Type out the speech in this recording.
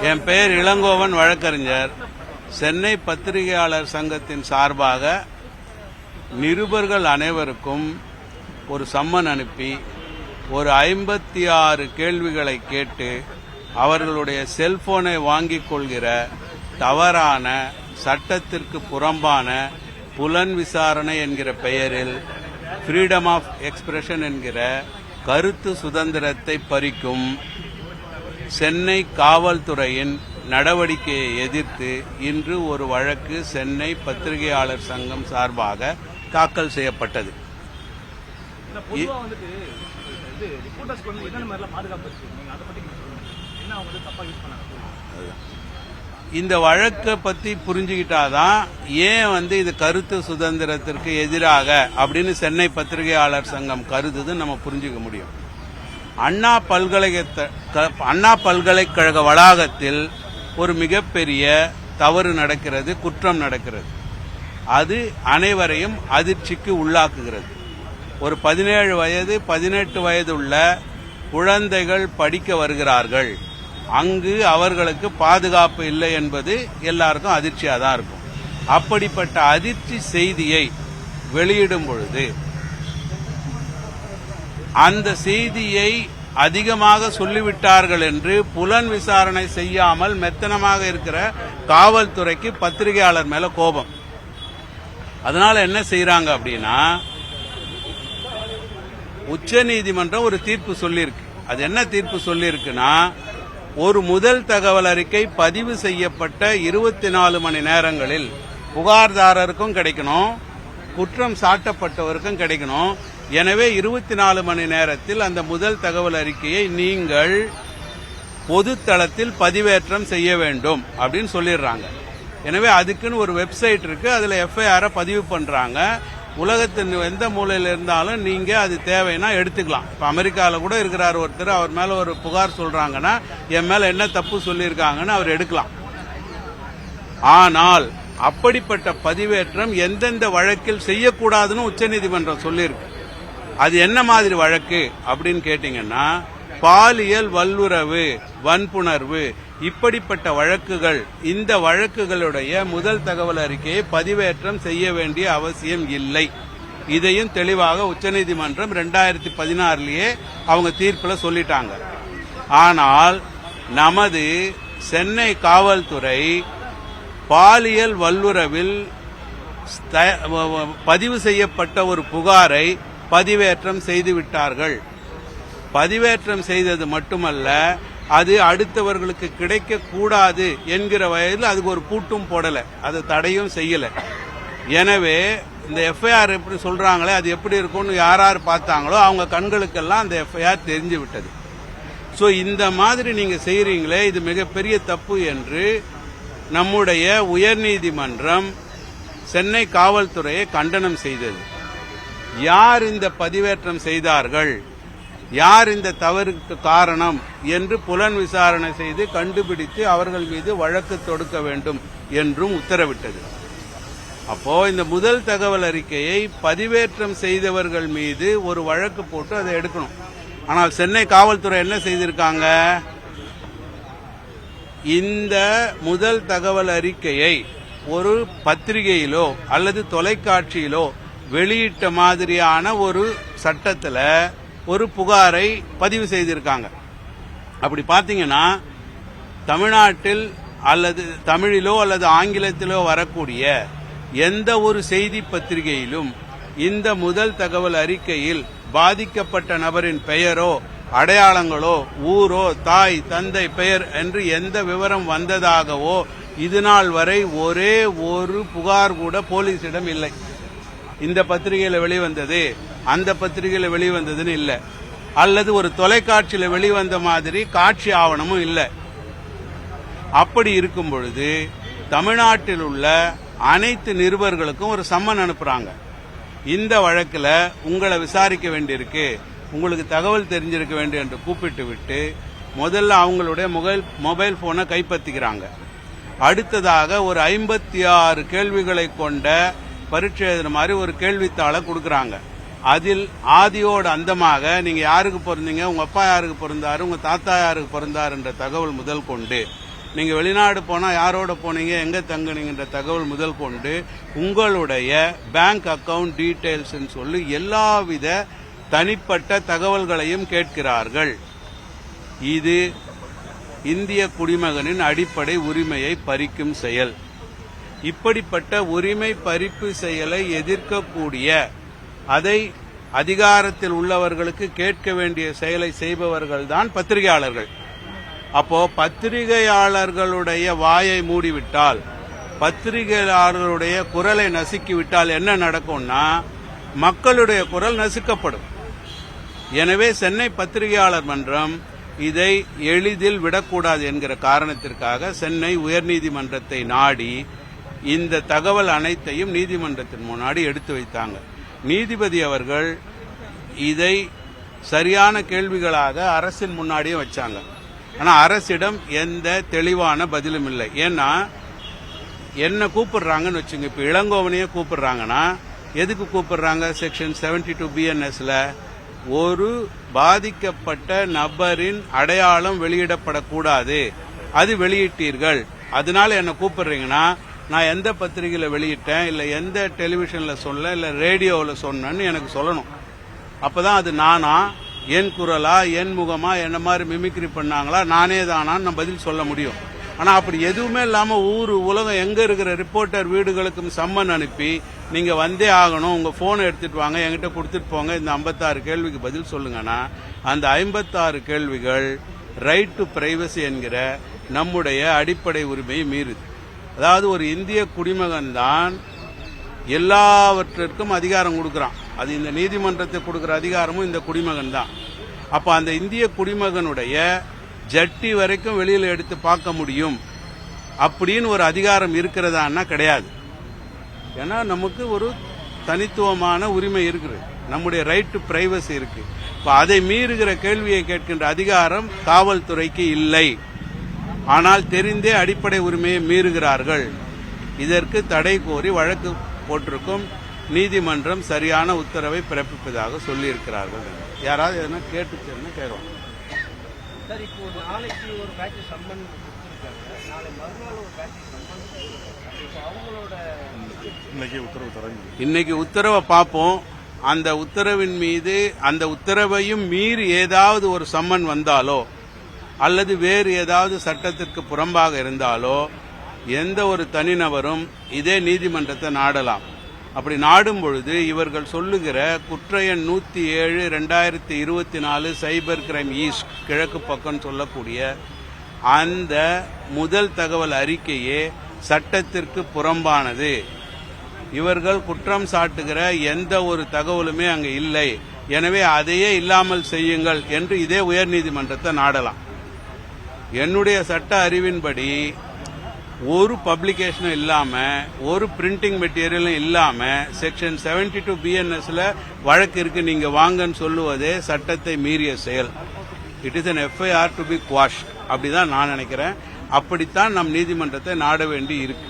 என் பெயர் இளங்கோவன், வழக்கறிஞர். சென்னை பத்திரிகையாளர் சங்கத்தின் சார்பாக நிருபர்கள் அனைவருக்கும் ஒரு சம்மன் அனுப்பி ஒரு 56 கேள்விகளை கேட்டு அவர்களுடைய செல்போனை வாங்கிக் கொள்கிற தவறான, சட்டத்திற்கு புறம்பான புலன் விசாரணை என்கிற பெயரில் ஃப்ரீடம் ஆஃப் எக்ஸ்பிரஷன் என்கிற கருத்து சுதந்திரத்தை பறிக்கும் சென்னை காவல்துறையின் நடவடிக்கையை எதிர்த்து இன்று ஒரு வழக்கு சென்னை பத்திரிகையாளர் சங்கம் சார்பாக தாக்கல் செய்யப்பட்டது. இந்த வழக்கை பத்தி புரிஞ்சுக்கிட்டாதான் ஏன் இது கருத்து சுதந்திரத்திற்கு எதிராக அப்படின்னு சென்னை பத்திரிகையாளர் சங்கம் கருதுது நம்ம புரிஞ்சுக்க முடியும். அண்ணா பல்கலைக்கழக வளாகத்தில் ஒரு மிகப்பெரிய தவறு நடக்கிறது, குற்றம் நடக்கிறது. அது அனைவரையும் அதிர்ச்சிக்கு உள்ளாக்குகிறது. ஒரு 17 வயது 18 வயது உள்ள குழந்தைகள் படிக்க வருகிறார்கள். அங்கு அவர்களுக்கு பாதுகாப்பு இல்லை என்பது எல்லாருக்கும் அதிர்ச்சியாக தான் இருக்கும். அப்படிப்பட்ட அதிர்ச்சி செய்தியை வெளியிடும் பொழுது அந்த செய்தியை அதிகமாக சொல்லிவிட்டார்கள் என்று புலன் விசாரணை செய்யாமல் மெத்தனமாக இருக்கிற காவல்துறைக்கு பத்திரிகையாளர் மேல கோபம். அதனால என்ன செய்யறாங்க அப்படின்னா, உச்சநீதிமன்றம் ஒரு தீர்ப்பு சொல்லியிருக்கு. அது என்ன தீர்ப்பு சொல்லியிருக்குன்னா, ஒரு முதல் தகவல் அறிக்கை பதிவு செய்யப்பட்ட 24 மணி நேரங்களில் புகார்தாரருக்கும் கிடைக்கணும், குற்றம் சாட்டப்பட்டவருக்கும் கிடைக்கணும். எனவே 24 மணி நேரத்தில் அந்த முதல் தகவல் அறிக்கையை நீங்கள் பொது தளத்தில் பதிவேற்றம் செய்ய வேண்டும் அப்படின்னு சொல்லிடுறாங்க. எனவே அதுக்குன்னு ஒரு வெப்சைட் இருக்கு, அதுல FIR பதிவு பண்றாங்க. உலகத்தின் எந்த மூலையில் இருந்தாலும் நீங்க அது தேவைன்னா எடுத்துக்கலாம். இப்ப அமெரிக்காவில் கூட இருக்கிறார் ஒருத்தர், அவர் மேல ஒரு புகார் சொல்றாங்கன்னா என் மேல என்ன தப்பு சொல்லியிருக்காங்கன்னு அவர் எடுக்கலாம். ஆனால் அப்படிப்பட்ட பதிவேற்றம் எந்தெந்த வழக்கில் செய்யக்கூடாதுன்னு உச்சநீதிமன்றம் சொல்லியிருக்கு. அது என்ன மாதிரி வழக்கு அப்படின்னு கேட்டீங்கன்னா, பாலியல் வல்லுறவு, வன்புணர்வு, இப்படிப்பட்ட வழக்குகள். இந்த வழக்குகளுடைய முதல் தகவல் அறிக்கையை பதிவேற்றம் செய்ய வேண்டிய அவசியம் இல்லை. இதையும் தெளிவாக உச்சநீதிமன்றம் 2016 அவங்க தீர்ப்புல சொல்லிட்டாங்க. ஆனால் நமது சென்னை காவல்துறை பாலியல் வல்லுறவில் பதிவு செய்யப்பட்ட ஒரு புகாரை பதிவேற்றம் செய்து விட்டார்கள். பதிவேற்றம் செய்தது மட்டுமல்ல, அது அடுத்தவர்களுக்கு கிடைக்க கூடாது என்கிற வகையில் அதுக்கு ஒரு பூட்டும் போடல, அது தடையும் செய்யல. எனவே இந்த FIR எப்படி சொல்றாங்களே அது எப்படி இருக்கும்னு யார் பார்த்தாங்களோ அவங்க கண்களுக்கெல்லாம் அந்த FIR தெரிஞ்சு விட்டது. சோ இந்த மாதிரி நீங்க செய்யறீங்களே, இது மிகப்பெரிய தப்பு என்று நம்முடைய உயர்நீதிமன்றம் சென்னை காவல்துறையை கண்டனம் செய்தது. யார் இந்த பதிவேற்றம் செய்தார்கள், யார் இந்த தவறுக்கு காரணம் என்று புலன் விசாரணை செய்து கண்டுபிடித்து அவர்கள் மீது வழக்கு தொடுக்க வேண்டும் என்றும் உத்தரவிட்டது. அப்போ இந்த முதல் தகவல் அறிக்கையை பதிவேற்றம் செய்தவர்கள் மீது ஒரு வழக்கு போட்டு அதை எடுக்கணும். ஆனால் சென்னை காவல்துறை என்ன செய்திருக்காங்க, இந்த முதல் தகவல் அறிக்கையை ஒரு பத்திரிகையிலோ அல்லது தொலைக்காட்சியிலோ வெளியிட்ட மாதிரியான ஒரு சட்டத்தில் ஒரு புகாரை பதிவு செய்திருக்காங்க. அப்படி பார்த்தீங்கன்னா, தமிழ்நாட்டில் அல்லது தமிழிலோ அல்லது ஆங்கிலத்திலோ வரக்கூடிய எந்த ஒரு செய்தி பத்திரிகையிலும் இந்த முதல் தகவல் அறிக்கையில் பாதிக்கப்பட்ட நபரின் பெயரோ அடையாளங்களோ ஊரோ தாய் தந்தை பெயர் என்று எந்த விவரம் வந்ததாகவோ இதுநாள் வரை ஒரே ஒரு புகார் கூட போலீசிடம் இல்லை. இந்த பத்திரிகையில வெளிவந்தது, அந்த பத்திரிகையில வெளிவந்ததுன்னு இல்ல, அல்லது ஒரு தொலைக்காட்சியில வெளிவந்த மாதிரி காட்சி ஆவணமும் இல்லை. அப்படி இருக்கும் பொழுது தமிழ்நாட்டில் உள்ள அனைத்து நிருபர்களுக்கும் ஒரு சம்மன் அனுப்புறாங்க. இந்த வழக்கில் உங்களை விசாரிக்க வேண்டியிருக்கு, உங்களுக்கு தகவல் தெரிஞ்சிருக்க வேண்டும் என்று கூப்பிட்டு விட்டு முதல்ல அவங்களுடைய மொபைல் போனை கைப்பற்றிக்கிறாங்க. அடுத்ததாக ஒரு 56 கேள்விகளை கொண்ட பரீட்சை எழுதுற மாதிரி ஒரு கேள்வித்தாளை கொடுக்கறாங்க. அதில் ஆதியோடு அந்தமாக நீங்க யாருக்கு பிறந்தீங்க, உங்க அப்பா யாருக்கு பிறந்தாரு, உங்க தாத்தா யாருக்கு பிறந்தார் என்ற தகவல் முதல் கொண்டு நீங்க வெளிநாடு போனா யாரோட போனீங்க, எங்க தங்குனீங்கன்ற தகவல் முதல் கொண்டு உங்களுடைய பேங்க் அக்கவுண்ட் டீடைல்ஸ் சொல்லி எல்லாவித தனிப்பட்ட தகவல்களையும் கேட்கிறார்கள். இது இந்திய குடிமகனின் அடிப்படை உரிமையை பறிக்கும் செயல். இப்படிப்பட்ட உரிமை பறிப்பு செயலை எதிர்க்கக்கூடிய, அதை அதிகாரத்தில் உள்ளவர்களுக்கு கேட்க வேண்டிய செயலை செய்பவர்கள் தான் பத்திரிகையாளர்கள். அப்போ பத்திரிகையாளர்களுடைய வாயை மூடிவிட்டால், பத்திரிகையாளர்களுடைய குரலை நசுக்கிவிட்டால் என்ன நடக்கும்னா மக்களுடைய குரல் நசுக்கப்படும். எனவே சென்னை பத்திரிகையாளர் மன்றம் இதை எளிதில் விடக்கூடாது என்கிற காரணத்திற்காக சென்னை உயர்நீதிமன்றத்தை நாடி இந்த தகவல் அனைத்தையும் நீதிமன்றத்தின் முன்னாடி எடுத்து வைத்தாங்க. நீதிபதி அவர்கள் இதை சரியான கேள்விகளாக அரசின் முன்னாடியே வச்சாங்க. ஆனால் அரசிடம் எந்த தெளிவான பதிலும் இல்லை. ஏன்னா என்ன கூப்பிடுறாங்கன்னு வச்சுங்க, இப்போ இளங்கோவனையே கூப்பிடுறாங்கன்னா எதுக்கு கூப்பிடுறாங்க? செக்ஷன் 72 BNSல ஒரு பாதிக்கப்பட்ட நபரின் அடையாளம் வெளியிடப்படக்கூடாது, அது வெளியிட்டீர்கள், அதனால என்ன கூப்பிடுறீங்கன்னா நான் எந்த பத்திரிகையில வெளியிட்டேன், இல்ல எந்த டெலிவிஷன்ல சொன்ன, இல்ல ரேடியோவில் சொன்னேன்னு எனக்கு சொல்லணும். அப்பதான் அது நானா, என் குரலா, என் முகமா, என்ன மாதிரி மிமிக்ரி பண்ணாங்களா, நானே தானான்னு நான் பதில் சொல்ல முடியும். ஆனா அப்படி எதுவுமே இல்லாம ஊரு உலகம் எங்க இருக்கிற ரிப்போர்ட்டர் வீடுகளுக்கும் சம்மன் அனுப்பி நீங்க வந்தே ஆகணும், உங்க போனை எடுத்துட்டு வாங்க, என்கிட்ட கொடுத்துட்டு போங்க, இந்த 56 கேள்விக்கு பதில் சொல்லுங்கன்னா அந்த 56 கேள்விகள் ரைட் டு பிரைவசி என்கிற நம்முடைய அடிப்படை உரிமையை மீறுது. அதாவது ஒரு இந்திய குடிமகன் தான் எல்லாவற்றிற்கும் அதிகாரம் கொடுக்கறான். அது இந்த நீதிமன்றத்தை கொடுக்கிற அதிகாரமும் இந்த குடிமகன் தான். அப்ப அந்த இந்திய குடிமகனுடைய ஜட்டி வரைக்கும் வெளியில எடுத்து பார்க்க முடியும் அப்படின்னு ஒரு அதிகாரம் இருக்கிறதான்னா கிடையாது. ஏன்னா நமக்கு ஒரு தனித்துவமான உரிமை இருக்குது, நம்முடைய ரைட் டு பிரைவசி இருக்கு. இப்ப அதை மீறுகிற கேள்வியை கேட்கின்ற அதிகாரம் காவல்துறைக்கு இல்லை. ஆனால் தெரிந்தே அடிப்படை உரிமையை மீறுகிறார்கள். இதற்கு தடை கோரி வழக்கு போட்டிருக்கும். நீதிமன்றம் சரியான உத்தரவை பிறப்பிப்பதாக சொல்லியிருக்கிறார்கள். யாராவது எதனா கேட்டுச்சுன்னு கேட்கலாம். சார், இப்போ நாளைக்கு ஒரு பேட்ச் சம்மன் கொடுத்துருக்காங்க, நாளை மறுநாள் ஒரு பேட்ச் சம்மன் கொடுத்துருக்காங்க. இப்போ அவங்களோட இன்னைக்கு உத்தரவை பார்ப்போம். அந்த உத்தரவின் மீது, அந்த உத்தரவையும் மீறி ஏதாவது ஒரு சம்மன் வந்தாலோ அல்லது வேறு ஏதாவது சட்டத்திற்கு புறம்பாக இருந்தாலோ எந்த ஒரு தனிநபரும் இதே நீதிமன்றத்தை நாடலாம். அப்படி நாடும் பொழுது இவர்கள் சொல்லுகிற குற்ற எண் 107/2024 சைபர் கிரைம் ஈஸ்ட் கிழக்கு பக்கம் சொல்லக்கூடிய அந்த முதல் தகவல் அறிக்கையே சட்டத்திற்கு புறம்பானது. இவர்கள் குற்றம் சாட்டுகிற எந்த ஒரு தகவலுமே அங்கு இல்லை, எனவே அதையே இல்லாமல் செய்யுங்கள் என்று இதே உயர்நீதிமன்றத்தை நாடலாம். என்னுடைய சட்ட அறிவின்படி ஒரு பப்ளிகேஷனும் இல்லாம, ஒரு பிரிண்டிங் மெட்டீரியலும் இல்லாம செக்ஷன் 72 BNSல வழக்கு இருக்கு, நீங்க வாங்கன்னு சொல்லுவதே சட்டத்தை மீறிய செயல். It is an FIR to be quashed. அப்படிதான் நான் நினைக்கிறேன். அப்படித்தான் நம் நீதிமன்றத்தை நாட வேண்டி இருக்கு.